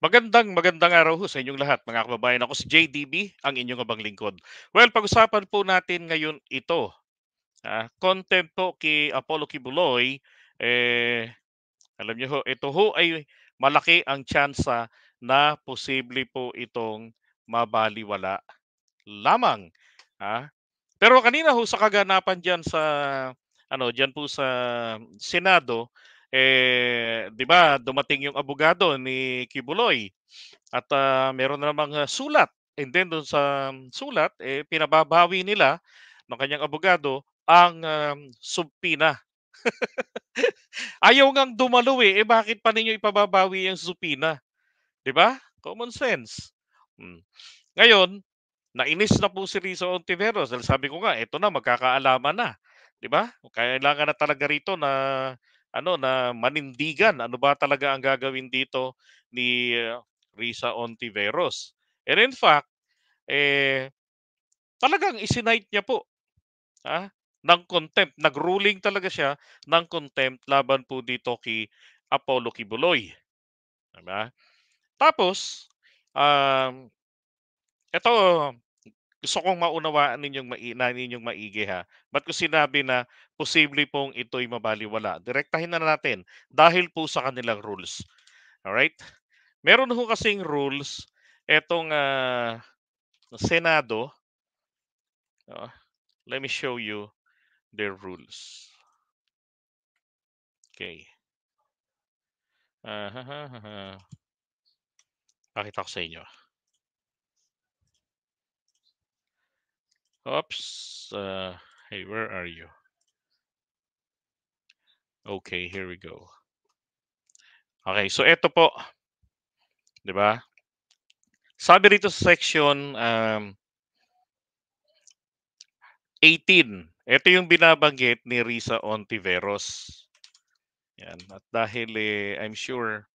Magandang araw ho sa inyong lahat mga kababayan. Ako si JDB, ang inyong abang lingkod. Well, pag-usapan po natin ngayon ito. Content po kay Apollo Kibuloy, eh, alam niyo ho, ito ho ay malaki ang tsansa na posible po itong mabaliwala lamang. Ah, Pero kanina ho sa kaganapan diyan sa diyan po sa Senado, 'di ba dumating yung abogado ni Kibuloy at meron namang sulat. And then doon sa sulat, pinababawi nila ng kanyang abogado ang subpina. Ayaw ngang dumalo bakit pa ninyo ipababawi ang subpina? 'Di ba? Common sense. Hmm. Ngayon, nainis na po si Risa Ontiveros dahil sabi ko nga, eto na magkakaalaman na, 'di ba? Kailangan na talaga rito na na manindigan ano ba talaga ang gagawin dito ni Risa Ontiveros. And in fact, eh talagang isinight niya po ng contempt, nag-ruling talaga siya ng contempt laban po dito kay Apollo Kibuloy, 'di ba? Tapos, um, eto gusto kong maunawaan ninyong maigi ha. Ba't ko sinabi na posible pong ito'y mabalewala? Direktahin na natin dahil po sa kanilang rules. Alright? Meron ho kasing rules etong Senado. ah, Let me show you their rules. Okay. Pakita ko sa inyo. Oops. Hey, where are you? Okay, here we go. Okay, so eto po, 'di ba? Sabi rito sa section 18. Ito yung binabanggit ni Risa Ontiveros. Yan. At dahil I'm sure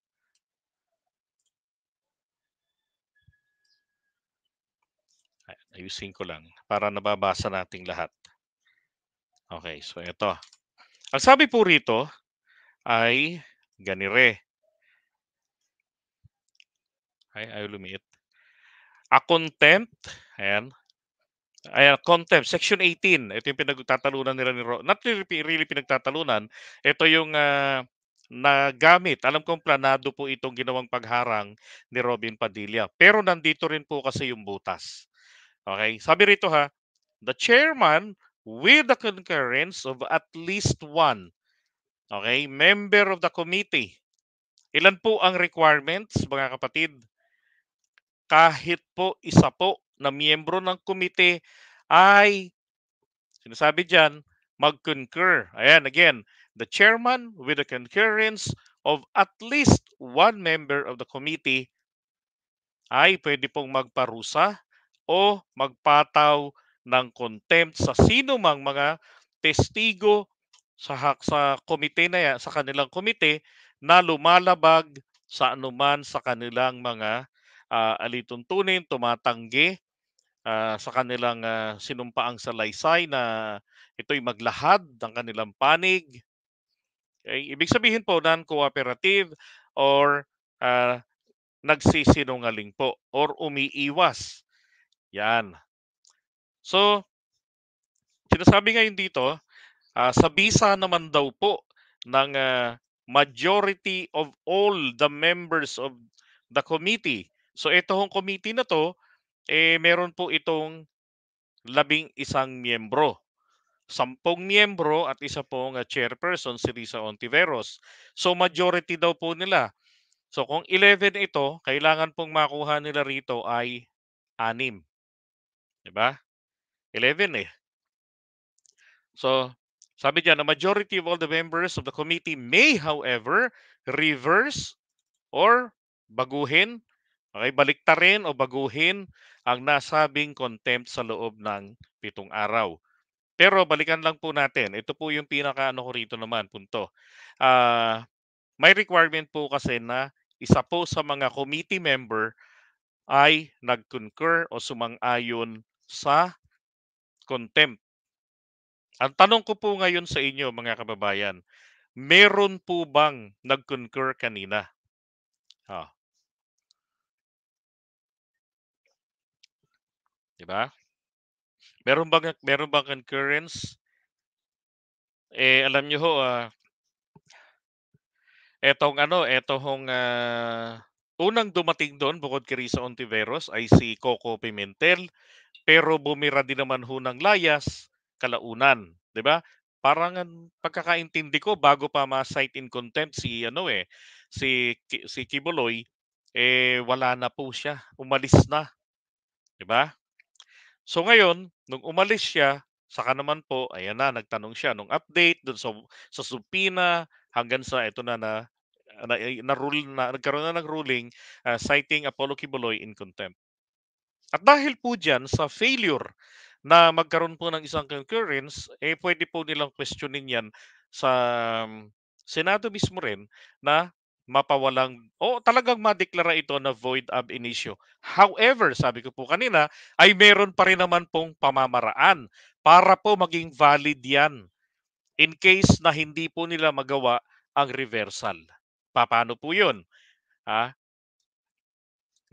ayusin ko lang para nababasa nating lahat. Okay, so ito. Ang sabi po rito ay ganire. Ay, ayaw lumiit. A contempt, ayan, ayan, contempt, section 18. Ito yung pinagtatalunan nila ni not really pinagtatalunan. Ito yung nagamit. Alam kong planado po itong ginawang pagharang ni Robin Padilla. Pero nandito rin po kasi yung butas. Okay? Sabi rito the chairman with the concurrence of at least one, okay, member of the committee. Ilan po ang requirements, mga kapatid? Kahit po isa po na miyembro ng komite ay sinasabi diyan mag-concur. Ayan, again, the chairman with the concurrence of at least one member of the committee ay pwede pong magparusa o magpataw ng contempt sa sino mang mga testigo sa komite na yan, sa kanilang komite na lumalabag sa anuman sa kanilang mga alituntunin, tumatanggi sa kanilang sinumpaang salaysay na ito'y maglahad ng kanilang panig. Okay? Ibig sabihin po non-cooperative or ah, nagsisinungaling po or umiiwas. Yan. So, sinasabi ngayon dito, sa bisa naman daw po ng majority of all the members of the committee. So, ito hong committee na to, meron po itong 11 miyembro. 10 miyembro at isa pong chairperson si Risa Ontiveros. So majority daw po nila. So kung 11 ito, kailangan pong makuha nila rito ay 6, 'di ba? 11 eh. So sabi diyan, a majority of all the members of the committee may however reverse or baguhin, okay, baliktarin o baguhin ang nasabing contempt sa loob ng 7 araw. Pero balikan lang po natin, ito po yung pinakaano ko rito naman, punto. Ah, May requirement po kasi na isa po sa mga committee member ay nag-concur o sumang-ayon sa contempt. Ang tanong ko po ngayon sa inyo mga kababayan, meron po bang nag-concur kanina? Ah, 'di ba? Meron bang concurrence? Alam niyo ho, unang dumating do'n bukod kay Risa Ontiveros ay si Coco Pimentel, pero bumira din naman ho ng layas kalaunan, 'di ba? Parang ang pagkakaintindi ko bago pa ma-cite in contempt si Kibuloy, wala na po siya, umalis na, 'di ba? So ngayon, nung umalis siya, saka naman po, ayan na, nagtanong siya nung update dun sa subpoena hanggang sa ito na-rule na, nagkaroon na ng ruling, citing Apollo Kibuloy in contempt. At dahil po diyan sa failure na magkaroon po ng isang concurrence, pwede po nilang questionin 'yan sa Senado mismo rin na mapawalang o talagang madeklara ito na void ab initio. However, sabi ko po kanina, ay meron pa rin naman pong pamamaraan para po maging valid 'yan in case na hindi po nila magawa ang reversal. Papaano po 'yun? Ah,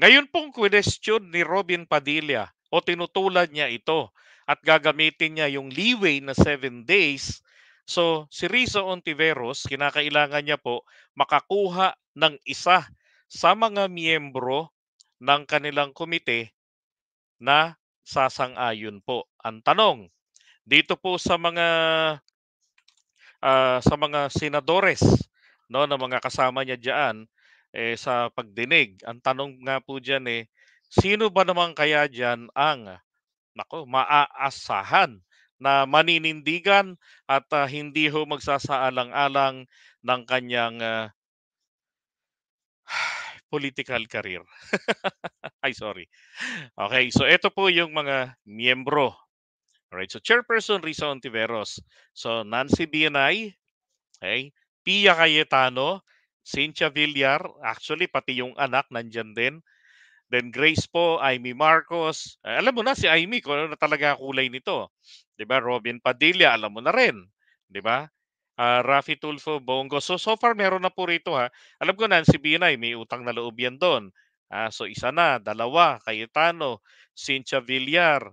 Ngayon pong question ni Robin Padilla o tinutulad niya ito at gagamitin niya yung leeway na 7 days. So, si Rizzo Ontiveros, kinakailangan niya po makakuha ng isa sa mga miyembro ng kanilang komite na sasang-ayon po. Ang tanong, dito po sa mga senadores, no, na mga kasama niya diyan sa pagdinig. Ang tanong nga po diyan sino ba naman kaya diyan ang maaasahan na maninindigan at hindi ho magsasaalang-alang ng kanyang political career. Ay, sorry. Okay, so ito po yung mga miyembro. Alright, so Chairperson Risa Ontiveros. So Nancy Binay, okay? Pia Cayetano, Cynthia Villar, actually pati yung anak nandiyan din. Then Grace po, Amy Marcos. Alam mo na si Amy kung ano na talaga kulay nito. 'Di ba? Robin Padilla, alam mo na rin, 'di ba? Raffy Tulfo, Bongo. So far meron na po rito ha. Alam ko na si Binay may utang na loob yan doon. So isa na, dalawa, Cayetano, Cynthia Villar,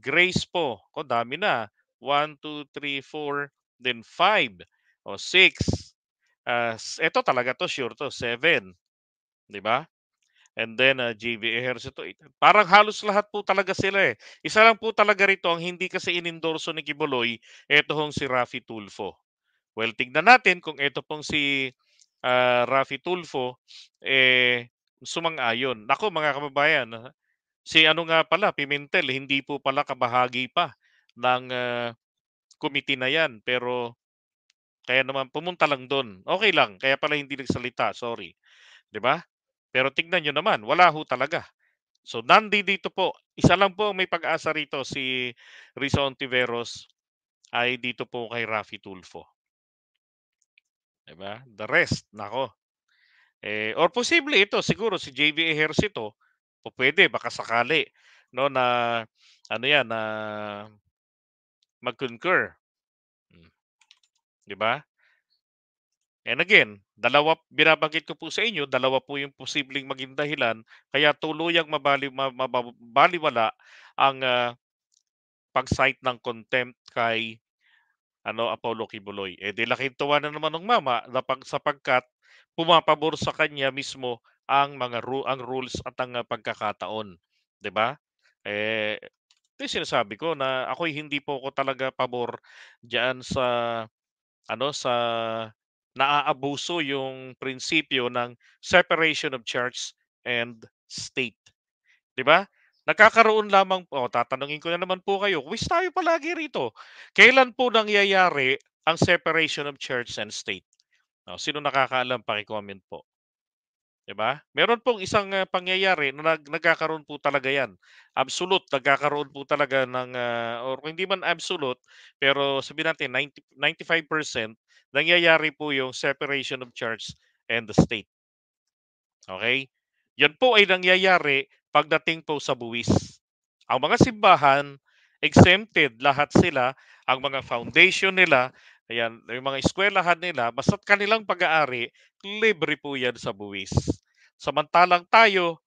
Grace po. Dami na. 1, 2, 3, 4, then 5 o 6. Ito talaga to, sure to, 7. 'Di ba? And then, JV Ejercito, parang halos lahat po talaga sila. Isa lang po talaga rito ang hindi kasi inendorso ni Kibuloy, eto hong si Raffy Tulfo. Well, tignan natin kung eto pong si Raffy Tulfo, sumang-ayon. Naku mga kababayan, si ano nga pala, Pimentel, hindi po pala kabahagi pa ng committee na yan. Pero kaya naman pumunta lang doon. Okay lang, kaya pala hindi nagsalita, sorry. 'Di ba? Pero tignan nyo naman, wala ho talaga. So dito po, isa lang po ang may pag-asa rito si Rizzo Ontiveros ay dito po kay Raffy Tulfo, 'di ba? The rest, nako. Or posible ito siguro si JV Ejercito, pupuwede baka sakali no na ano 'yan na mag-concur, hmm, 'di ba? And again, binabanggit ko po sa inyo, dalawa po yung posibleng maging dahilan kaya tuluyang mabalewala ang pag-cite ng contempt kay Apollo Kibuloy. Di laking tuwa na naman ng mama sapagkat pumapabor sa kanya mismo ang rules at ang pagkakataon, 'di ba? Eh, ito yung sinasabi ko na ako'y hindi po ako talaga pabor diyan sa naaabuso yung prinsipyo ng separation of church and state. 'Di ba? Nagkakaroon lamang po tatanungin ko na naman po kayo, quiz tayo palagi rito. Kailan po nangyayari ang separation of church and state? Sino nakakaalam paki-comment po, 'di ba? Meron pong isang pangyayari na nagkakaroon po talaga 'yan. Absolute, nagkakaroon po talaga ng or kung hindi man absolute, pero sabihin natin 95% nangyayari po yung separation of church and the state. Okay? Yan po ay nangyayari pagdating po sa buwis. Ang mga simbahan, exempted lahat sila, ang mga foundation nila, ayan, yung mga eskwelahan nila, basta't kanilang pag-aari, libre po yan sa buwis. Samantalang tayo,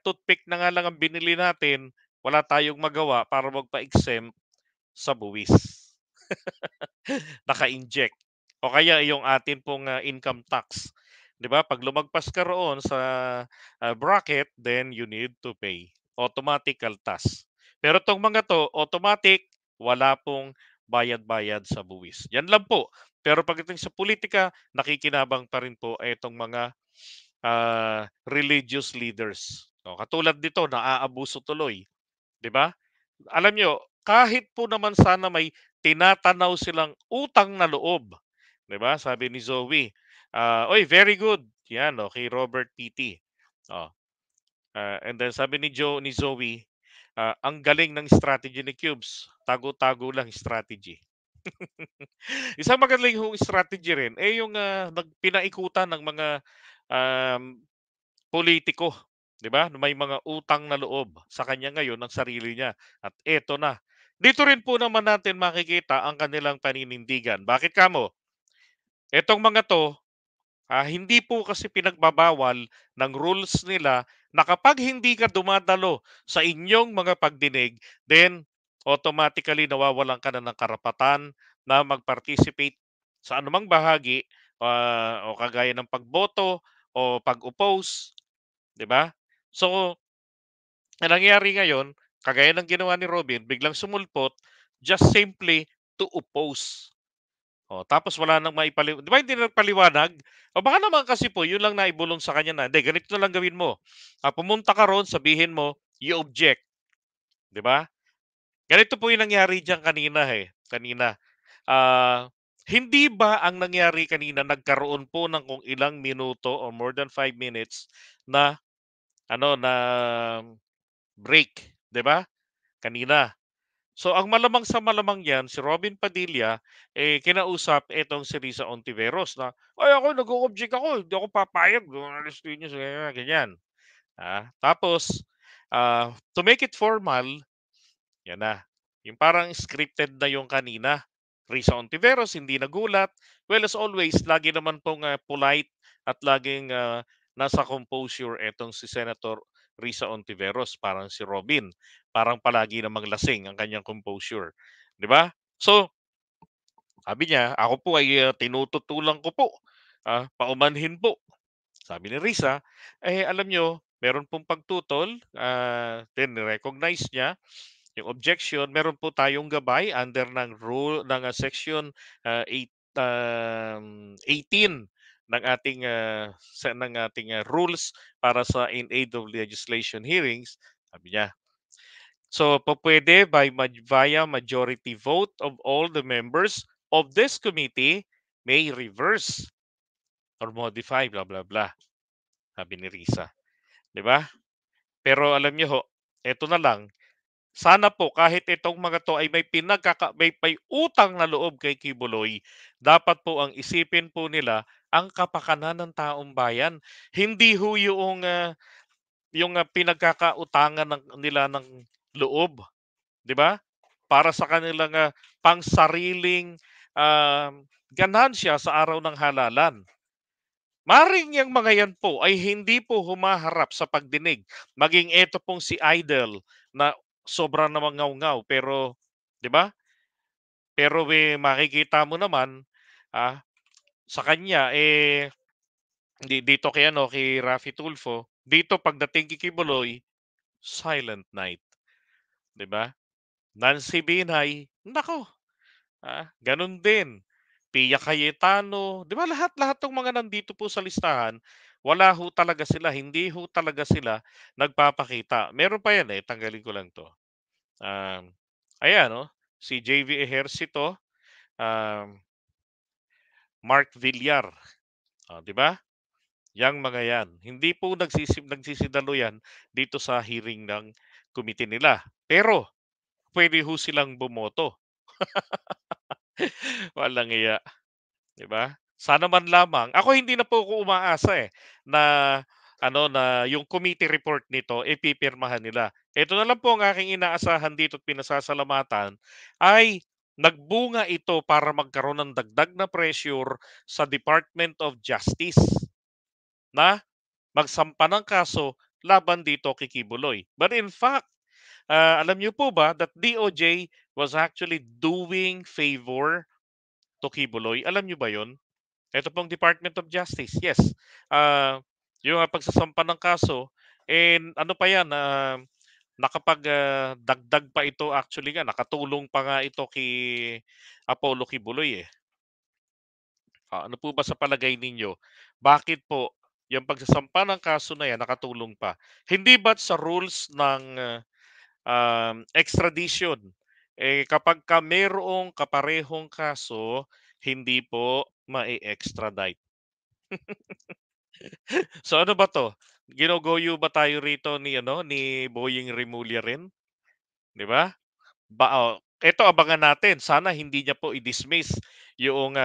toothpick na nga lang ang binili natin, wala tayong magawa para magpa-exempt sa buwis. Naka-inject. O kaya yung atin pong, income tax, 'di ba? 'Pag lumagpas ka roon sa, bracket, then you need to pay. Automatic kaltas. Pero 'tong mga 'to, automatic, wala pong bayad-bayad sa buwis. Yan lang po. Pero pagdating sa politika, nakikinabang pa rin po itong mga, religious leaders. O katulad nito, naaabuso tuloy, 'di ba? Alam niyo, kahit po naman sana may tinatanaw silang utang na loob, 'di ba? Sabi ni Zoe, "Oy, very good." 'Yan, oh, kay Robert PT. Oh, and then sabi ni Zoe, "Ang galing ng strategy ni Cubes, tago-tago lang strategy." Isang magaling hong strategy rin, eh, yung, pinaikutan ng mga, um, politiko, 'di ba, na may mga utang na loob sa kanya ngayon ng sarili niya at eto na. Dito rin po naman natin makikita ang kanilang paninindigan. Bakit kamo? Etong mga 'to, hindi po kasi pinagbabawal ng rules nila na kapag hindi ka dumadalo sa inyong mga pagdinig, then automatically nawawalan ka na ng karapatan na mag-participate sa anumang bahagi, o kagaya ng pagboto o pag-oppose, 'di ba? So, ang nangyari ngayon, kagaya ng ginawa ni Robin, biglang sumulpot just simply to oppose. O, tapos wala nang 'di ba hindi nagpaliwanag? O baka naman kasi po yun lang naibulong sa kanya na, "Hindi, ganito na lang gawin mo. Pumunta ka roon, sabihin mo, you object." 'Di ba? Ganito po yung nangyari diyan kanina, kanina. Hindi ba ang nangyari kanina nagkaroon po ng kung ilang minuto or more than 5 minutes na ano, na break, 'di ba? Kanina. So ang malamang sa malamang yan, si Robin Padilla, kinausap etong si Risa Ontiveros na, "Ay ako nag-o-object ako, hindi ako papayag, alis linya sa ganyan, ganyan." Tapos, to make it formal, yan na, yung parang scripted na yung kanina. Risa Ontiveros hindi nagulat. Well, as always, lagi naman pong, polite at laging, nasa composure etong si Senator Risa Ontiveros, parang si Robin. Parang palagi namang lasing ang kanyang composure, 'di ba? So, sabi niya, "Ako po ay, tinututulan ko po, paumanhin po." Sabi ni Risa, alam niyo meron pong pagtutol, then recognize niya yung objection. Meron po tayong gabay under ng rule ng, section, 18 ng ating, rules para sa in aid of legislation hearings. Sabi niya, "So, pupuwede via majority vote of all the members of this committee may reverse or modify blah, blah, blah." Sabi ni Risa, 'di ba? Pero alam niyo ho, eto na lang, sana po kahit itong mga 'to ay may utang na loob kay Kibuloy, dapat po ang isipin po nila ang kapakanan ng taong bayan. Hindi ho yung, pinagkakautangan nila ng loob, 'di ba? Para sa kanilang, pangsariling, ganansya sa araw ng halalan. Maring yang mga yan po ay hindi po humaharap sa pagdinig. Maging eto pong si Idol na sobra namang ngaw-ngaw pero 'di ba? Pero, makikita mo naman, ah, sa kanya, dito kay ano, kay Raffy Tulfo, dito pagdating kay Kibuloy, silent night, 'di ba? Nancy Binay, naku, gano'n din. Pia Cayetano, 'di ba lahat-lahat ng mga nandito po sa listahan, wala ho talaga sila, hindi ho talaga sila nagpapakita. Meron pa 'yan, tanggalin ko lang 'to. Um, Ayan, oh, si JV Ejercito, um, Mark Villar, 'di ba? Yang mga 'yan, hindi po nagsisidalo 'yan dito sa hearing ng committee nila. Pero puwede ho silang bumoto. Walang iya. 'Di ba? Sana man lamang ako hindi na po ako umaasa, na ano, na yung committee report nito, pipirmahan nila. Ito na lang po ang aking inaasahan dito at pinasasalamatan ay nagbunga ito para magkaroon ng dagdag na pressure sa Department of Justice na magsampa ng kaso laban dito kay Kibuloy. But in fact, Alam niyo po ba that DOJ was actually doing favor to Kibuloy? Alam niyo ba 'yon? Ito pong Department of Justice, yes. Ah, yung, pagsasampa ng kaso, and ano pa 'yan, dagdag pa ito, actually nga nakatulong pa nga ito kay Apollo Kibuloy, eh. Ano po ba sa palagay ninyo, bakit po yung pagsasampa ng kaso na 'yan nakatulong pa? Hindi ba't sa rules ng, extradition, eh, kapagka mayroong kaparehong kaso, hindi po ma-e-extradite? So ano ba 'to, ginogoyo ba tayo rito ni ano, ni Boying Rimulya rin, 'di ba? Eto abangan natin, sana hindi niya po i-dismiss yung,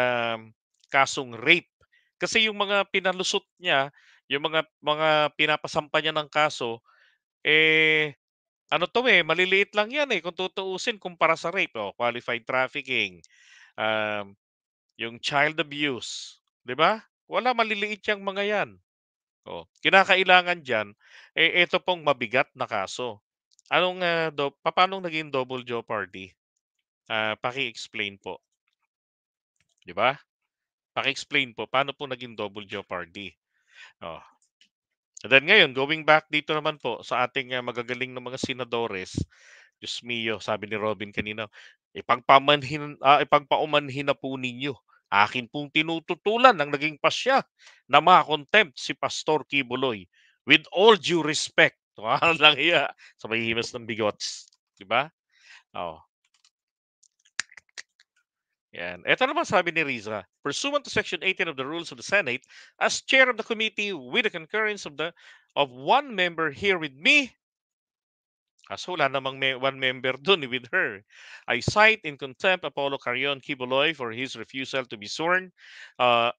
kasong rape. Kasi yung mga pinalusot niya, yung mga pinapasampa niya ng kaso, eh, ano 'to, eh, maliliit lang 'yan, eh, kung tutuusin kumpara sa rape. Qualified trafficking, um, yung child abuse, 'di ba? Wala, maliliit yang mga 'yan. Kinakailangan diyan, eh, eto pong mabigat na kaso. Anong, papaanong naging double jeopardy? Paki-explain po, 'di ba? Paki-explain po, paano po naging double jeopardy? Oh, and then ngayon, going back dito naman po sa ating, magagaling na mga senadores, Diyos mio, sabi ni Robin kanina, ipagpaumanhin na po ninyo. Akin pong tinututulan ng naging pasya na ma-contempt si Pastor Kibuloy. With all due respect, walang hiya, sabay himas ng bigots, 'di ba? Oh. Yan. Ito naman sabi ni Riza, pursuant to Section 18 of the Rules of the Senate, as chair of the committee with the concurrence of one member here with me, kaso wala namang one member dun, with her, I cite in contempt Apollo Carion Kibuloy for his refusal to be sworn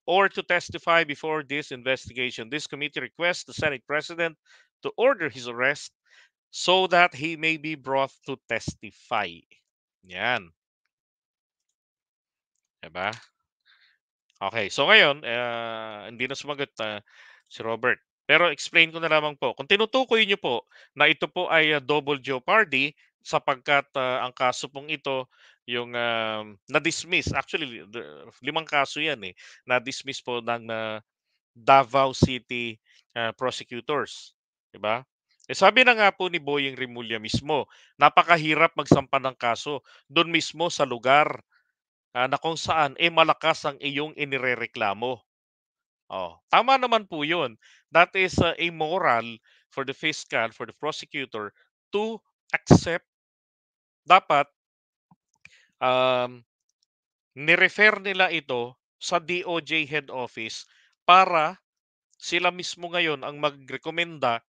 or to testify before this investigation. This committee requests the Senate President to order his arrest so that he may be brought to testify. Yan. Diba? Okay, so ngayon, hindi na sumagot, si Robert. Pero explain ko na lamang po, kung tinutukoy niyo po na ito po ay, double jeopardy sapagkat, ang kaso pong ito yung, na-dismiss, actually limang kaso 'yan, eh, na-dismiss po ng, Davao City, prosecutors, 'di ba? Eh, sabi na nga po ni Boyeng Rimulya mismo, napakahirap magsampa ng kaso dun mismo sa lugar, na kung saan, eh, malakas ang iyong inirereklamo. Tama naman po 'yun. That is, immoral for the fiscal, for the prosecutor to accept. Dapat, um, ni-refer nila ito sa DOJ head office para sila mismo ngayon ang magrekomenda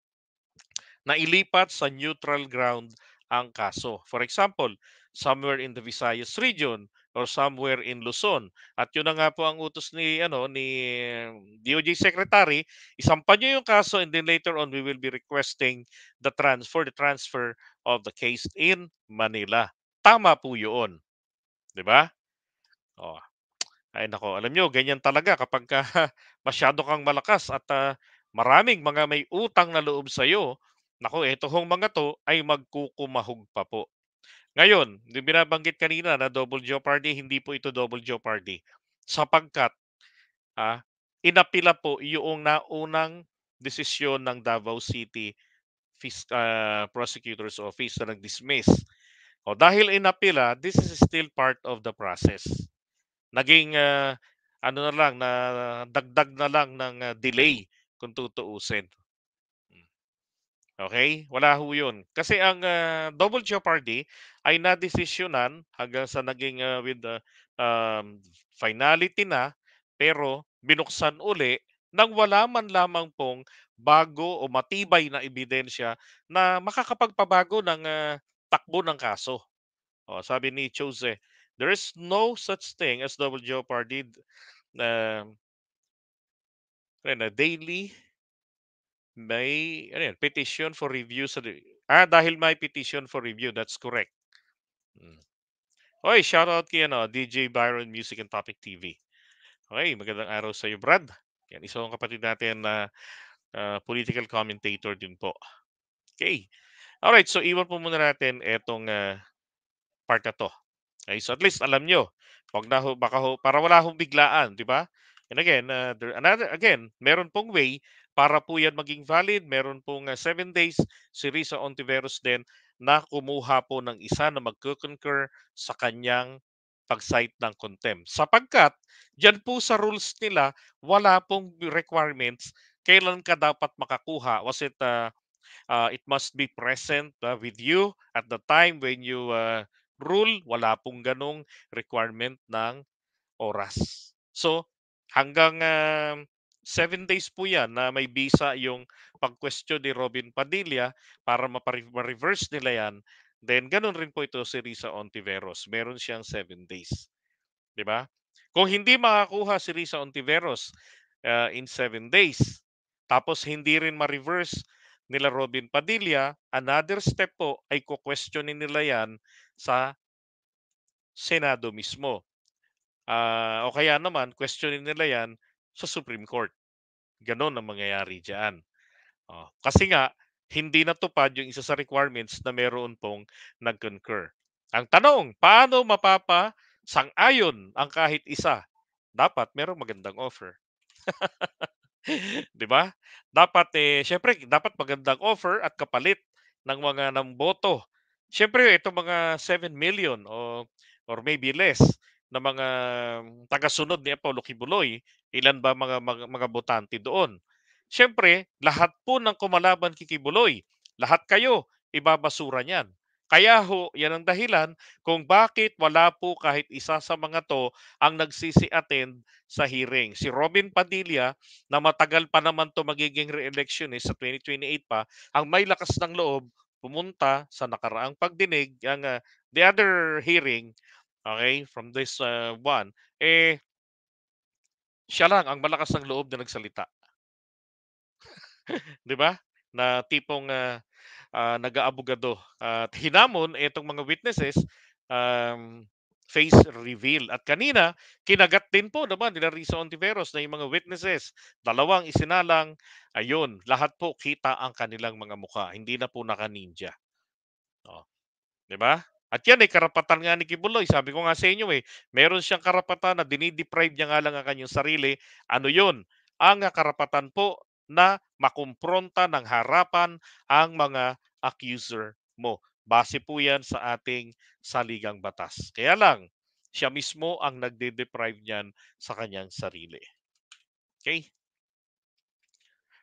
na ilipat sa neutral ground ang kaso. For example, somewhere in the Visayas region or somewhere in Luzon. At yun na nga po ang utos ni DOJ Secretary, isampa niyo yung kaso and then later on we will be requesting the transfer of the case in Manila. Tama po 'yun, 'di ba? Oh, ay nako, alam niyo ganyan talaga kapagka masyado kang malakas at, maraming mga may utang na loob sa'yo, naku, eto hong mga 'to ay magkukumahog pa po. Ngayon, yung binabanggit kanina na double jeopardy, hindi po ito double jeopardy sapagkat, ah, inapila po yung naunang desisyon ng Davao City Prosecutor's Office na nag-dismiss. Dahil inapila, this is still part of the process. Naging, ano na lang, na dagdag na lang ng, delay kung tutuusin. Hmm, okey, wala ho 'yun. Kasi ang, double jeopardy ay nadesisyonan hanggang sa naging, with the, finality na, pero binuksan uli nang wala man lamang pong bago o matibay na ebidensya na makakapagpabago ng, takbo ng kaso. Sabi ni Chose, "There is no such thing as double jeopardy, um, daily may ano 'yan, petition for review sa dahil may petition for review, that's correct." Hmm. Uy, shoutout kay DJ Byron Music and Topic TV. Okey, magandang araw sa'yo, Brad. 'Yan, isa kong kapatid natin na, political commentator din po. Okay. Alright, so iwan po muna natin etong, part na 'to. Okay, so at least alam nyo, 'wag na ho baka ho para wala hong biglaan, 'di ba? And again, meron pong way para po 'yan maging valid, meron pong, 7 days si Risa Ontiveros din na kumuha po ng isa na magko-concur sa kanyang pag-cite ng contempt. Sapagkat diyan po sa rules nila wala pong requirements kailan ka dapat makakuha. It must be present with you at the time when you rule. Wala pong ganong requirement ng oras. So, hanggang 7 days po yan na may visa yung pag-question ni Robin Padilla para ma-reverse nila yan. Then, ganun rin po ito si Risa Ontiveros. Meron siyang 7 days. 'Di ba? Kung hindi makakuha si Risa Ontiveros in 7 days, tapos hindi rin ma-reverse nila Robin Padilla, another step po ay questionin nila yan sa Senado mismo. O kaya naman, questionin nila yan sa Supreme Court. Ganon ang mangyayari dyan. Kasi nga, hindi natupad yung isa sa requirements na meron pong nag-concur. Ang tanong, paano mapapa-sang-ayon ang kahit isa? Dapat merong magandang offer. 'Di ba? Dapat, siyempre dapat magandang offer at kapalit ng boto. Siyempre itong mga 7 million or maybe less na mga tagasunod ni Apollo Kibuloy, ilan ba mga botante doon? Siyempre, lahat po ng kumalaban kay Kibuloy, lahat kayo ibabasura niyan. Kaya ho, yan ang dahilan kung bakit wala po kahit isa sa mga 'to ang nagsisi-attend sa hearing. Si Robin Padilla na matagal pa naman 'to magiging re-election, sa 2028 pa, ang may lakas ng loob pumunta sa nakaraang pagdinig, the other hearing, okay, from this, one, siya lang ang malakas ng loob na nagsalita, 'di ba? Na tipong, nag-aabogado at hinamon itong mga witnesses, um, face reveal. At kanina, kinagat din po naman nila Risa Ontiveros na yung mga witnesses, dalawang isinalang, ayun, lahat po kita ang kanilang mga mukha, hindi na po naka-ninja. Oh, 'di ba? At yan ay karapatan nga ni Kibuloy. Sabi ko nga sa inyo meron siyang karapatan na dinideprive niya nga lang ang kanyang sarili. Ano yun? Ang karapatan po na makumpronta ng harapan ang mga accuser mo. Base po yan sa ating saligang batas. Kaya lang, siya mismo ang nagde-deprive niyan sa kanyang sarili. Okay?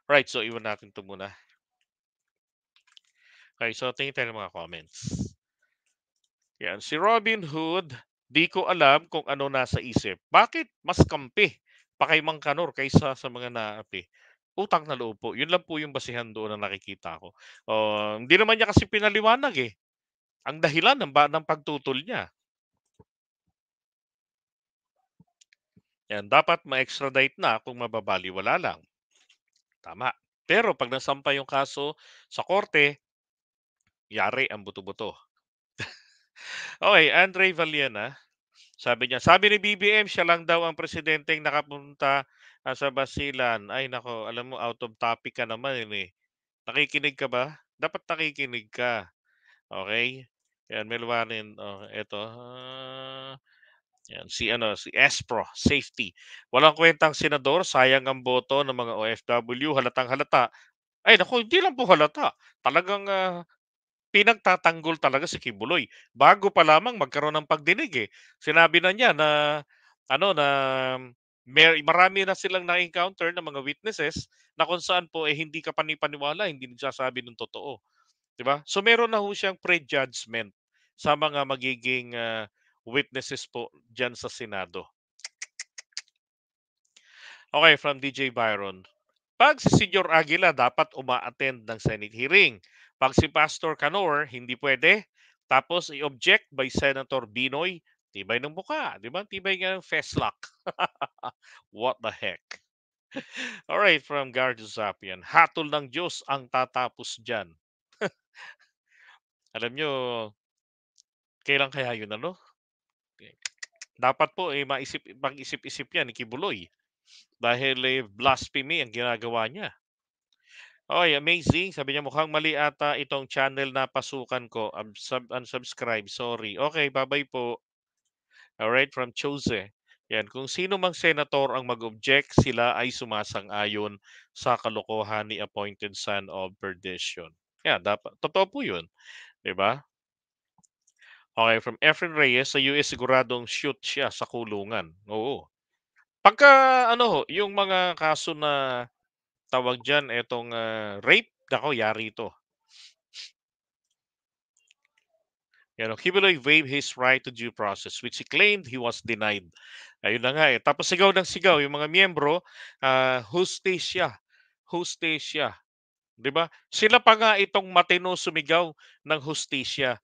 Right, so iwan natin ito muna. Okay, so tingin tayo ng mga comments. Yan, si Robin Hood, di ko alam kung ano nasa isip. Bakit mas kampi pa kay Mang Kanor kaysa sa mga naapi? Utang na loob po. Yun lang po yung basihan doon na nakikita ko. Hindi naman niya kasi pinaliwanag ang dahilan ng pagtutol niya. Yan, dapat ma-extradite na kung mababaliwala lang. Tama. Pero pag nasampa yung kaso sa korte, yari ang buto-buto. Okay, Andre Valiena. Sabi ni BBM, siya lang daw ang presidenteng nakapunta sa Basilan. Ay nako, alam mo, out of topic ka naman Nakikinig ka ba? Dapat nakikinig ka. Okay? Yan, Melwanin. Oh, eto. Yan, si Espro, safety. Walang kwentang senador, sayang ang boto ng mga OFW, halatang halata. Ay nako, hindi lang po halata. Talagang pinagtatanggol talaga si Kibuloy. Bago pa lamang magkaroon ng pagdinig Sinabi na niya na ano na marami na silang na-encounter ng mga witnesses na kung saan po hindi ka panipaniwala, hindi nagsasabi ng totoo, 'di ba? So meron na ho siyang prejudgment sa mga magiging witnesses po diyan sa Senado. Okay, from DJ Byron. Pag si Senyor Aguila dapat uma-attend ng Senate hearing. Pag si Pastor Canor, hindi pwede. Tapos i-object by Senator Binoy, tibay ng buka, di ba? Tibay nga ng festlock. What the heck? Alright, from Gardo Zapian. Hatol ng Diyos ang tatapos dyan. Alam nyo, kailan kaya yun Dapat po mag-isip-isip yan ni Kibuloy. Dahil blasphemy ang ginagawa niya. Oy, amazing. Sabi niya, "Mukhang mali ata itong channel na pasukan ko. Unsubscribe, sorry." Okay, bye po. Alright, from Chose. Yan, kung sino mang senator ang mag-object, sila ay sumasang-ayon sa kalokohan ni appointed son of perdition. Yeah, dapat totoo po 'yun, 'di ba? Okay, from Efren Reyes, sa US siguradong shoot siya sa kulungan, oo. Pagka ano ho, yung mga kaso na tawag diyan, etong, rape, naku yari 'to. You know, Kibuloy waived his right to due process which he claimed he was denied. Ayun na nga, eh. Tapos sigaw ng sigaw yung mga miyembro, hustisya, hustisya, 'di ba? Sila pa nga itong matino sumigaw ng hustisya.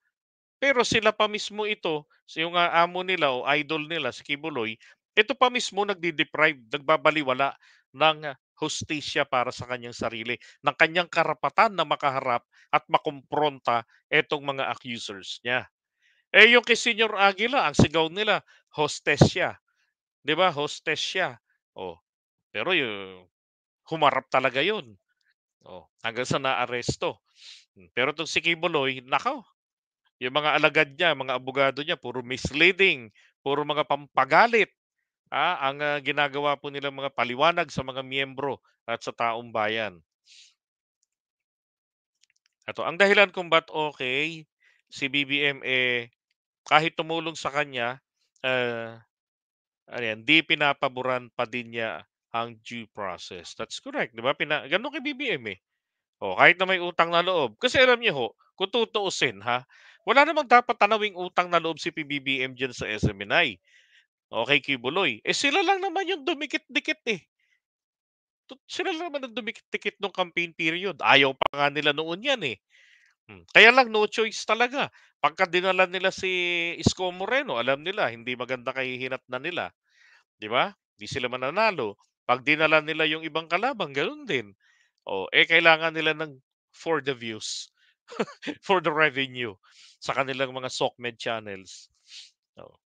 Pero sila pa mismo ito, yung, amo nila o idol nila si Kibuloy, ito pa mismo nagde-deprive, nagbabaliwala ng, hustisya para sa kanyang sarili, ng kanyang karapatan na makaharap at makumpronta etong mga accusers niya. Eh, yung kay Senyor Aguila ang sigaw nila hostesya, 'di ba, hostesya. Oh, pero humarap talaga 'yun, oh, hanggang sa naaresto. Pero 'tong si Kibuloy, naku, yung mga alagad niya, mga abogado niya puro misleading, puro mga pampagalit, ang, ginagawa po nilang mga paliwanag sa mga miyembro at sa taong bayan. Eto, ang dahilan kung ba't okay si BBM, eh, kahit tumulong sa kanya, ah, ano 'yan, 'di pinapaboran pa din niya ang due process. That's correct, 'di ba? Gano'n kay BBM, eh. Oh, kahit na may utang na loob. Kasi alam niyo ho, kung tutuusin ha, wala namang dapat tanawing utang na loob si PBBM diyan sa SMNI o kay Kibuloy. Eh, sila lang naman yung dumikit-dikit, eh. Sila lang naman ang dumikit-dikit nung campaign period. Ayaw pa nga nila noon 'yan, eh. Kaya lang no choice talaga. Pagka dinala nila si Isko Moreno, alam nila hindi maganda kahihinatnan nila. 'Di ba? 'Di sila mananalo. 'Pag dinala nila yung ibang kalaban, gano'n din. Oh, eh, kailangan nila ng for the views, for the revenue sa kanilang mga SOCMED channels. Oo.